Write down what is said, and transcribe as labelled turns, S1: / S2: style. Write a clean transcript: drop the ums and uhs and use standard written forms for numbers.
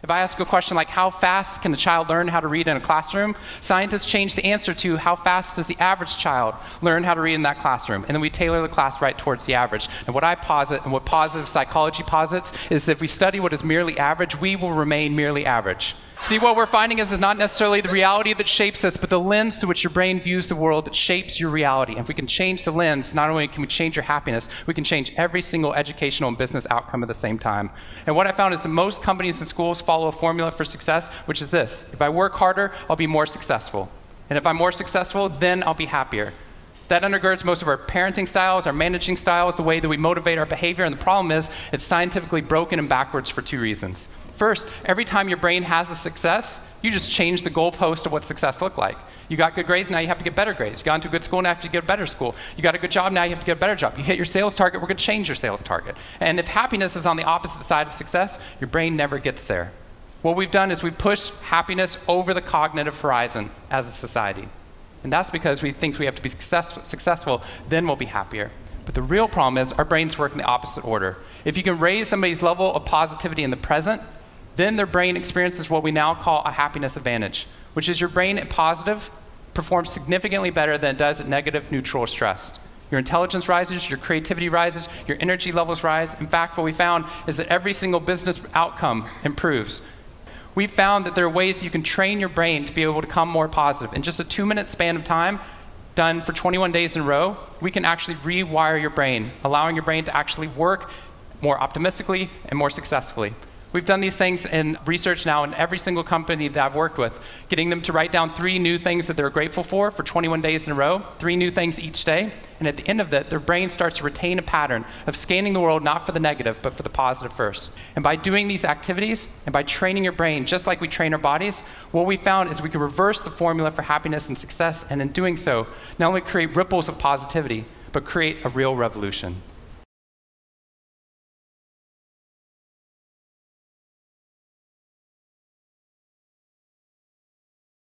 S1: If I ask a question like, how fast can a child learn how to read in a classroom? Scientists change the answer to, how fast does the average child learn how to read in that classroom? And then we tailor the class right towards the average. And what I posit, and what positive psychology posits, is that if we study what is merely average, we will remain merely average. See, what we're finding is not necessarily the reality that shapes us, but the lens through which your brain views the world that shapes your reality. And if we can change the lens, not only can we change your happiness, we can change every single educational and business outcome at the same time. And what I found is that most companies and schools follow a formula for success, which is this: if I work harder, I'll be more successful. And if I'm more successful, then I'll be happier. That undergirds most of our parenting styles, our managing styles, the way that we motivate our behavior. And the problem is, it's scientifically broken and backwards for two reasons. First, every time your brain has a success, you just change the goalpost of what success looked like. You got good grades, now you have to get better grades. You got into a good school, now you have to get a better school. You got a good job, now you have to get a better job. You hit your sales target, we're going to change your sales target. And if happiness is on the opposite side of success, your brain never gets there. What we've done is we've pushed happiness over the cognitive horizon as a society. And that's because we think we have to be successful, then we'll be happier. But the real problem is our brains work in the opposite order. If you can raise somebody's level of positivity in the present, then their brain experiences what we now call a happiness advantage, which is your brain at positive performs significantly better than it does at negative, neutral, or stressed. Your intelligence rises, your creativity rises, your energy levels rise. In fact, what we found is that every single business outcome improves. We've found that there are ways that you can train your brain to be able to become more positive. In just a 2-minute span of time, done for 21 days in a row, we can actually rewire your brain, allowing your brain to actually work more optimistically and more successfully. We've done these things in research now in every single company that I've worked with, getting them to write down 3 new things that they're grateful for 21 days in a row, 3 new things each day. And at the end of that, their brain starts to retain a pattern of scanning the world not for the negative, but for the positive first. And by doing these activities, and by training your brain, just like we train our bodies, what we found is we can reverse the formula for happiness and success, and in doing so, not only create ripples of positivity, but create a real revolution.